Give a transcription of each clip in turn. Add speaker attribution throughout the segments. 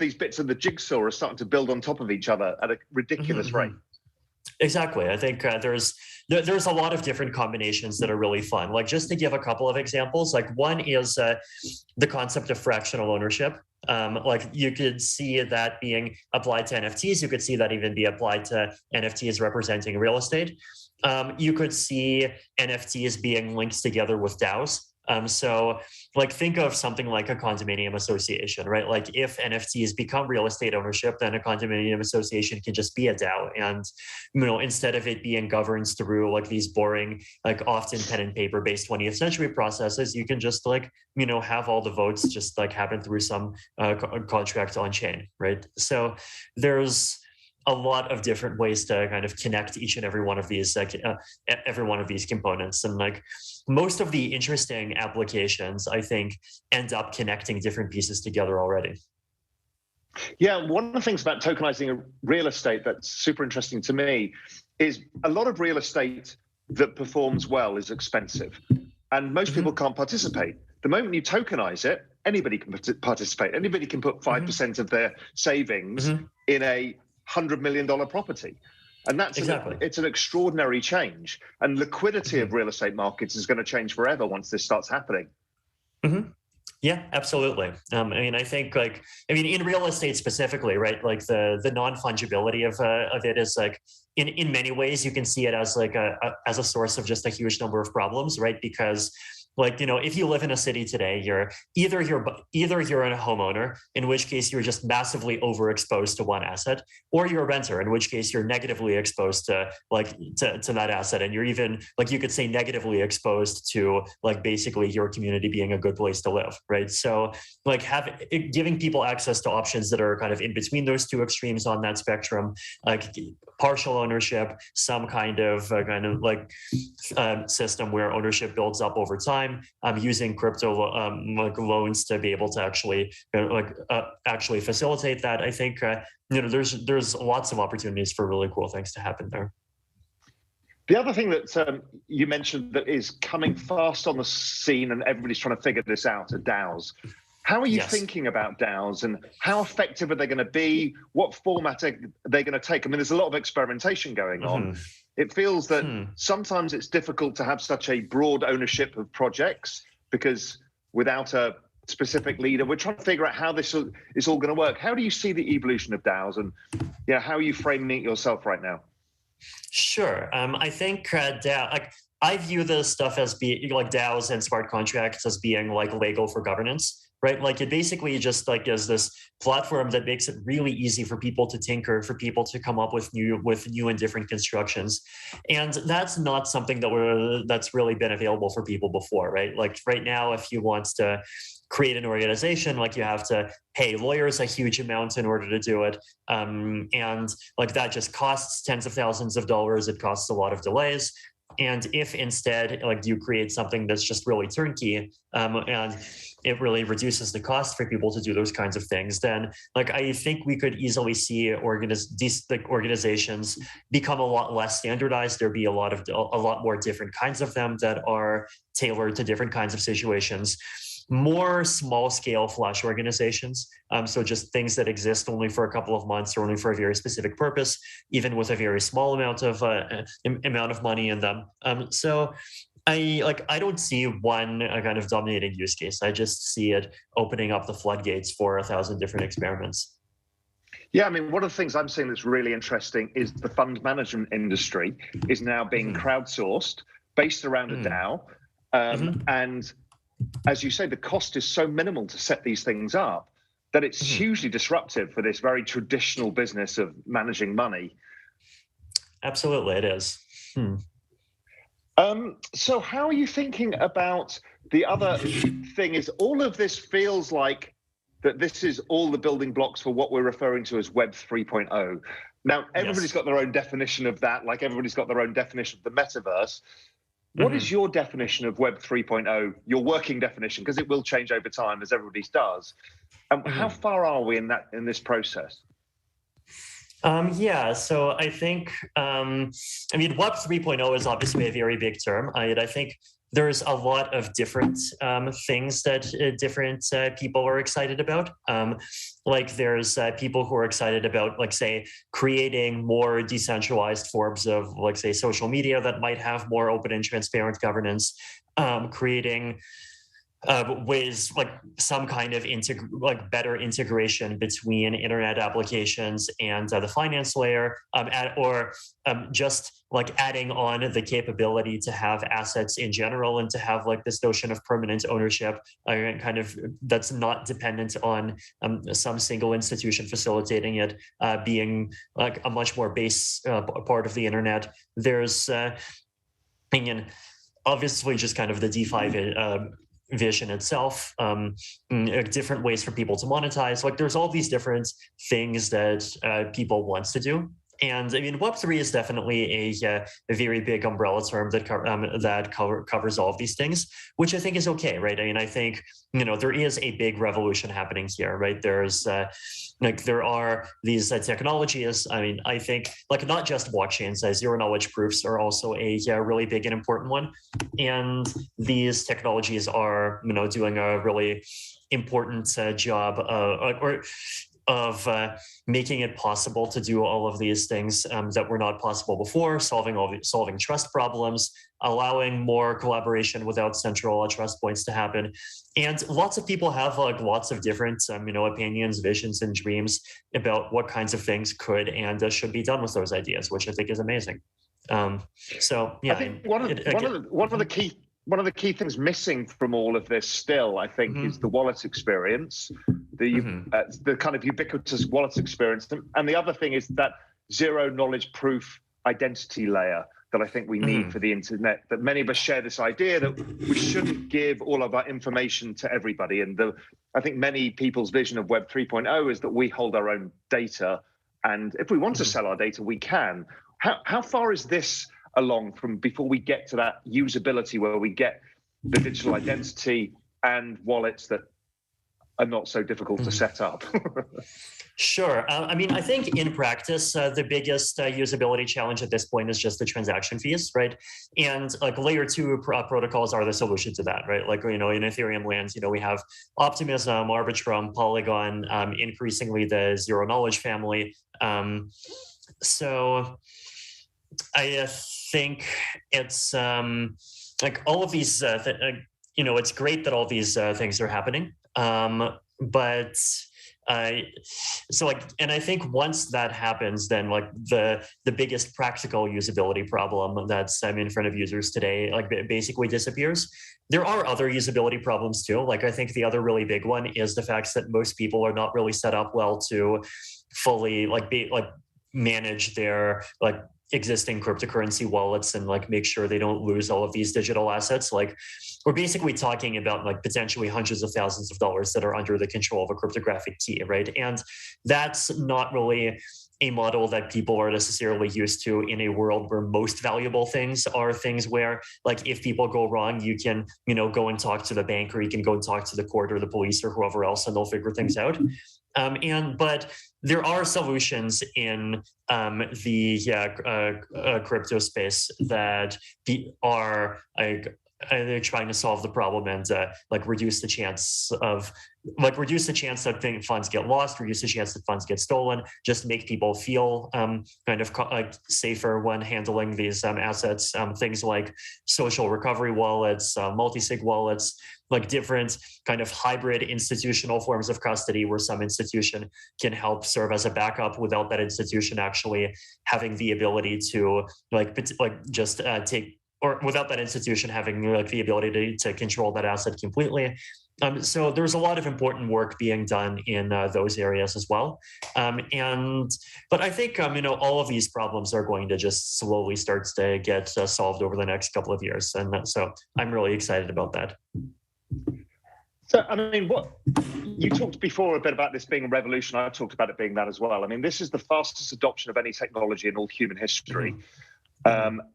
Speaker 1: these bits of the jigsaw are starting to build on top of each other at a ridiculous rate.
Speaker 2: Exactly. I think there's a lot of different combinations that are really fun. Like, just to give a couple of examples, like one is the concept of fractional ownership. Like, you could see that being applied to NFTs. You could see that even be applied to NFTs representing real estate. You could see NFTs being linked together with DAOs. So like, think of something like a condominium association, right? Like, if NFTs become real estate ownership, then a condominium association can just be a DAO. And, instead of it being governed through like these boring, like often pen and paper based 20th century processes, you can just like, have all the votes just like happen through some contract on chain, right? So there's a lot of different ways to kind of connect each and every one of these, every one of these components. And like, most of the interesting applications, I think, end up connecting different pieces together already.
Speaker 1: Yeah, one of the things about tokenizing real estate that's super interesting to me is a lot of real estate that performs well is expensive, and most people can't participate. The moment you tokenize it, anybody can participate. Anybody can put 5% of their savings in a $100 million property. And that's
Speaker 2: exactly.
Speaker 1: It's an extraordinary change. And liquidity of real estate markets is going to change forever once this starts happening.
Speaker 2: Yeah, absolutely. I think in real estate specifically, right? Like the non-fungibility of it is like, in many ways, you can see it as like as a source of just a huge number of problems, right? Because if you live in a city today, you're either a homeowner, in which case you're just massively overexposed to one asset, or you're a renter, in which case you're negatively exposed to that asset, and you're even you could say negatively exposed to basically your community being a good place to live, right? So giving people access to options that are kind of in between those two extremes on that spectrum, like partial ownership, some kind of system where ownership builds up over time. Using crypto loans to be able to actually facilitate that. I think there's lots of opportunities for really cool things to happen there.
Speaker 1: The other thing that you mentioned that is coming fast on the scene, and everybody's trying to figure this out, are DAOs. How are you thinking about DAOs, and how effective are they going to be? What format are they going to take? I mean, there's a lot of experimentation going on. It feels that sometimes it's difficult to have such a broad ownership of projects, because without a specific leader, we're trying to figure out how this is all going to work. How do you see the evolution of DAOs, and how are you framing it yourself right now?
Speaker 2: Sure. I think I view this stuff as being DAOs and smart contracts as being like Lego for governance. Right, like it basically just is this platform that makes it really easy for people to tinker, for people to come up with new and different constructions, and that's not something that's really been available for people before, right? Like right now, if you want to create an organization, you have to pay lawyers a huge amount in order to do it, and that just costs tens of thousands of dollars. It costs a lot of delays. And if instead, you create something that's just really turnkey, and it really reduces the cost for people to do those kinds of things, then I think we could easily see organizations become a lot less standardized. There'd be a lot more different kinds of them that are tailored to different kinds of situations. More small-scale flash organizations, so just things that exist only for a couple of months or only for a very specific purpose, even with a very small amount of money in them. So I don't see one kind of dominating use case. I just see it opening up the floodgates for 1,000 different experiments.
Speaker 1: Yeah, I mean, one of the things I'm seeing that's really interesting is the fund management industry is now being crowdsourced based around a DAO, and as you say, the cost is so minimal to set these things up that it's hugely disruptive for this very traditional business of managing money.
Speaker 2: Absolutely, it is.
Speaker 1: So how are you thinking about the other thing is all of this feels like that this is all the building blocks for what we're referring to as Web 3.0. Now, everybody's got their own definition of that, like everybody's got their own definition of the metaverse. What is your definition of Web 3.0, your working definition? Because it will change over time, as everybody's does. And how far are we in this process?
Speaker 2: So I think, Web 3.0 is obviously a very big term. I think there's a lot of different things that different people are excited about. like there's people who are excited about, like, say, creating more decentralized forms of, like, say, social media that might have more open and transparent governance, creating ways, like some kind of better integration between internet applications and the finance layer, or just like adding on the capability to have assets in general and to have like this notion of permanent ownership, and kind of that's not dependent on some single institution facilitating it, being like a much more base part of the internet. There's opinion, obviously, just kind of the DeFi vision itself, different ways for people to monetize. Like there's all these different things that people want to do. And I mean, Web3 is definitely a very big umbrella term that covers all of these things, which I think is okay, right? I mean, I think, there is a big revolution happening here, right? There's there are these technologies. I mean, I think like not just blockchains, zero knowledge proofs are also a really big and important one. And these technologies are, doing a really important job of making it possible to do all of these things that were not possible before, solving trust problems, allowing more collaboration without central trust points to happen. And lots of people have like lots of different opinions, visions, and dreams about what kinds of things could and should be done with those ideas, which I think is amazing. So yeah,
Speaker 1: I think one of the key things missing from all of this still, I think, is the wallet experience, the kind of ubiquitous wallet experience. And the other thing is that zero knowledge proof identity layer that I think we need for the internet, that many of us share this idea that we shouldn't give all of our information to everybody. And I think many people's vision of Web 3.0 is that we hold our own data. And if we want to sell our data, we can. How far is this along from before we get to that usability where we get the digital identity and wallets that are not so difficult to set up?
Speaker 2: Sure. I mean, I think in practice, the biggest usability challenge at this point is just the transaction fees, right? And like layer 2 protocols are the solution to that, right? Like, in Ethereum land, we have Optimism, Arbitrum, Polygon, increasingly the zero knowledge family. So I think it's like all of these, it's great that all these things are happening. But and I think once that happens, then like the biggest practical usability problem that's in front of users today, like basically disappears. There are other usability problems too. Like I think the other really big one is the fact that most people are not really set up well to fully manage their existing cryptocurrency wallets and make sure they don't lose all of these digital assets. Like we're basically talking about potentially hundreds of thousands of dollars that are under the control of a cryptographic key, right? And that's not really a model that people are necessarily used to in a world where most valuable things are things where if people go wrong, you can, go and talk to the bank, or you can go and talk to the court or the police or whoever else, and they'll figure things out. But there are solutions in the crypto space that are they're trying to solve the problem and reduce the chance that funds get lost, reduce the chance that funds get stolen, just make people feel safer when handling these assets. Things like social recovery wallets, multi-sig wallets, different kind of hybrid institutional forms of custody where some institution can help serve as a backup without that institution actually having the ability to take, or without that institution having the ability to control that asset completely. So there's a lot of important work being done in those areas as well. But I think, all of these problems are going to just slowly start to get solved over the next couple of years. And so I'm really excited about that.
Speaker 1: So, I mean, what you talked before a bit about this being a revolution. I talked about it being that as well. I mean, this is the fastest adoption of any technology in all human history.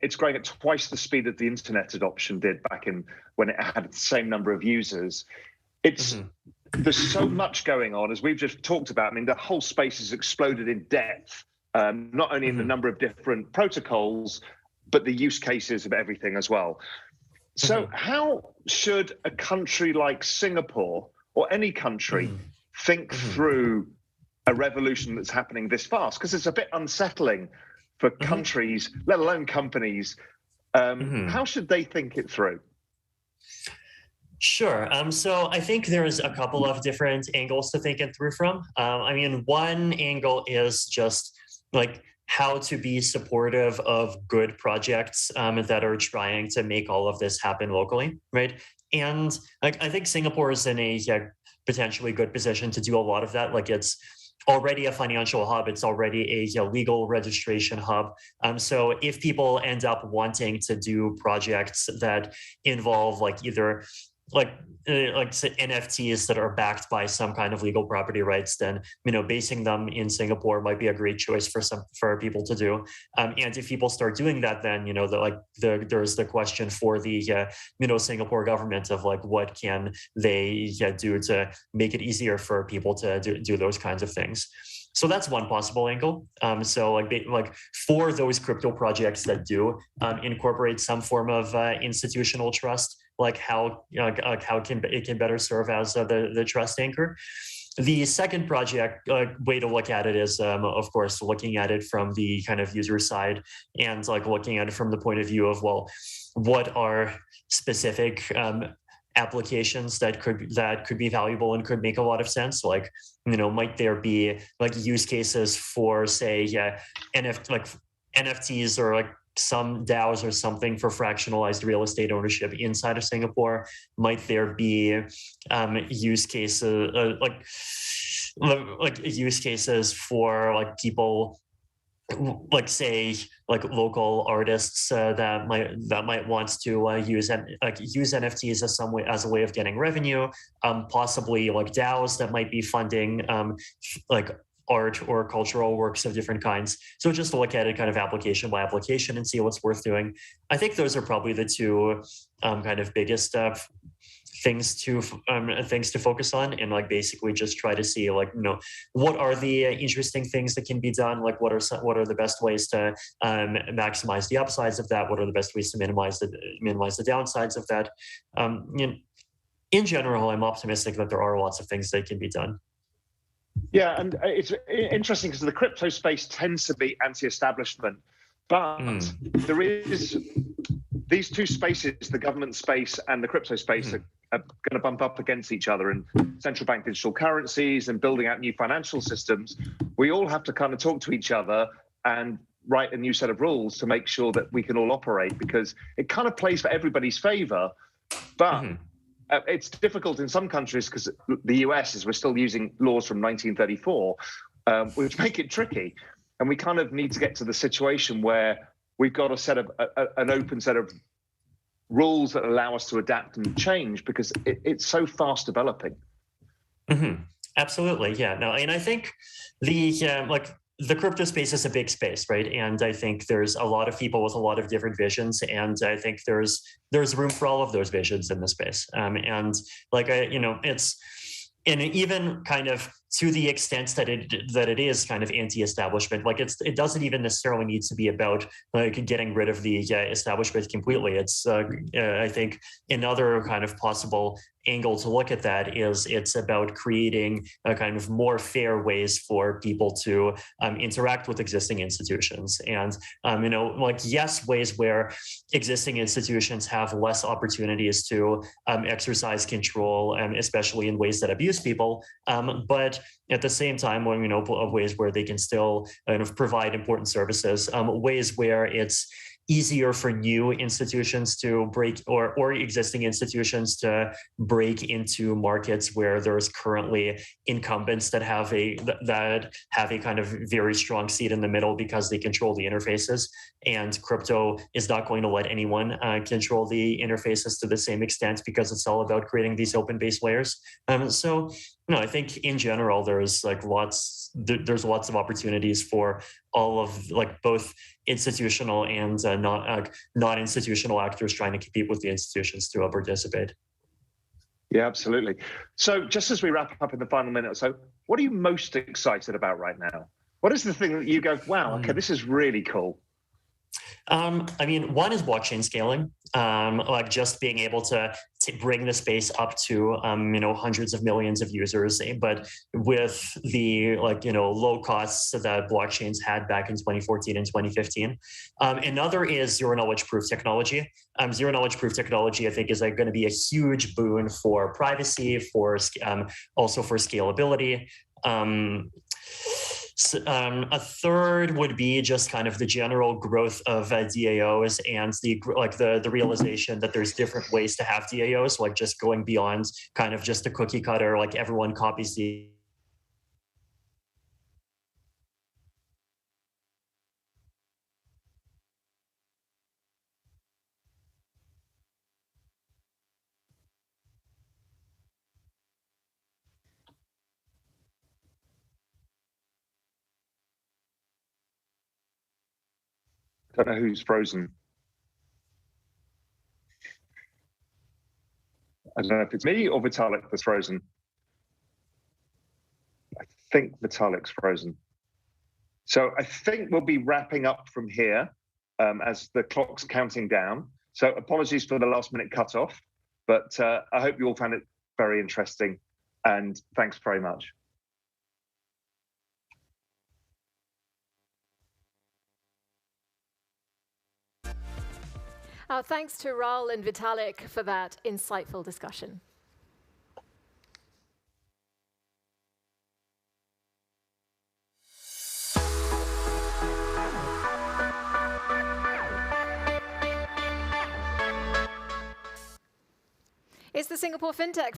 Speaker 1: It's growing at twice the speed that the internet adoption did back in when it had the same number of users. There's so much going on, as we've just talked about. I mean, the whole space has exploded in depth, not only in the number of different protocols, but the use cases of everything as well. So how should a country like Singapore or any country think through a revolution that's happening this fast? Because it's a bit unsettling for countries, let alone companies. How should they think it through?
Speaker 2: Sure. So I think there's a couple of different angles to think it through from. I mean, one angle is just like how to be supportive of good projects that are trying to make all of this happen locally, right? And like I think Singapore is in a potentially good position to do a lot of that. Like it's already a financial hub. It's already a legal registration hub. So if people end up wanting to do projects that involve like either like say NFTs that are backed by some kind of legal property rights, then basing them in Singapore might be a great choice for people to do. And if people start doing that, then there's the question for the Singapore government of like what can they do to make it easier for people to do those kinds of things. So that's one possible angle. So like for those crypto projects that do incorporate some form of institutional trust, like how can it better serve as the trust anchor. The second project way to look at it is, of course, looking at it from the kind of user side and like looking at it from the point of view of, well, what are specific applications that could be valuable and could make a lot of sense. Like, might there be like use cases for say NFTs or like some DAOs or something for fractionalized real estate ownership inside of Singapore? Might there be use cases like use cases for like people like say like local artists that might want to use NFTs as a way of getting revenue, possibly like DAOs that might be funding like art or cultural works of different kinds. So just to look at it kind of application by application and see what's worth doing. I think those are probably the two kind of biggest things to focus on, and like basically just try to see like what are the interesting things that can be done, like what are the best ways to maximize the upsides of that, what are the best ways to minimize the downsides of that. In general, I'm optimistic that there are lots of things that can be done.
Speaker 1: Yeah, and it's interesting because the crypto space tends to be anti-establishment, but there is these two spaces, the government space and the crypto space, are going to bump up against each other, and central bank digital currencies and building out new financial systems. We all have to kind of talk to each other and write a new set of rules to make sure that we can all operate, because it kind of plays for everybody's favor, but it's difficult in some countries because the US we're still using laws from 1934, which make it tricky. And we kind of need to get to the situation where we've got a set of an open set of rules that allow us to adapt and change, because it's so fast developing.
Speaker 2: Absolutely, yeah. No, and I think the crypto space is a big space, right? And I think there's a lot of people with a lot of different visions, and I think there's room for all of those visions in the space. And like it's, and even kind of to the extent that it is kind of anti-establishment, like it doesn't even necessarily need to be about like getting rid of the establishment completely. It's I think another kind of possible angle to look at that is it's about creating a kind of more fair ways for people to interact with existing institutions. And yes, ways where existing institutions have less opportunities to exercise control, especially in ways that abuse people, but at the same time, ways where they can still kind of provide important services, ways where it's easier for new institutions to break or existing institutions to break into markets where there's currently incumbents that have a kind of very strong seat in the middle because they control the interfaces, and crypto is not going to let anyone control the interfaces to the same extent because it's all about creating these open base layers. So I think in general there's lots of opportunities for all of like both institutional and non-institutional actors trying to compete with the institutions to participate.
Speaker 1: Yeah, absolutely. So just as we wrap up in the final minute or so, what are you most excited about right now? What is the thing that you go, wow, okay, this is really cool?
Speaker 2: I mean, one is blockchain scaling. like just being able to bring the space up to hundreds of millions of users, but with the low costs that blockchains had back in 2014 and 2015. Another is zero knowledge proof technology. Zero knowledge proof technology, I think, is going to be a huge boon for privacy, for also for scalability. A third would be just kind of the general growth of DAOs and the realization that there's different ways to have DAOs, like just going beyond kind of just the cookie cutter, like everyone copies the.
Speaker 1: I don't know who's frozen. I don't know if it's me or Vitalik that's frozen. I think Vitalik's frozen. So I think we'll be wrapping up from here as the clock's counting down. So apologies for the last minute cutoff, but I hope you all found it very interesting, and thanks very much.
Speaker 3: Thanks to Raoul and Vitalik for that insightful discussion. It's the Singapore FinTech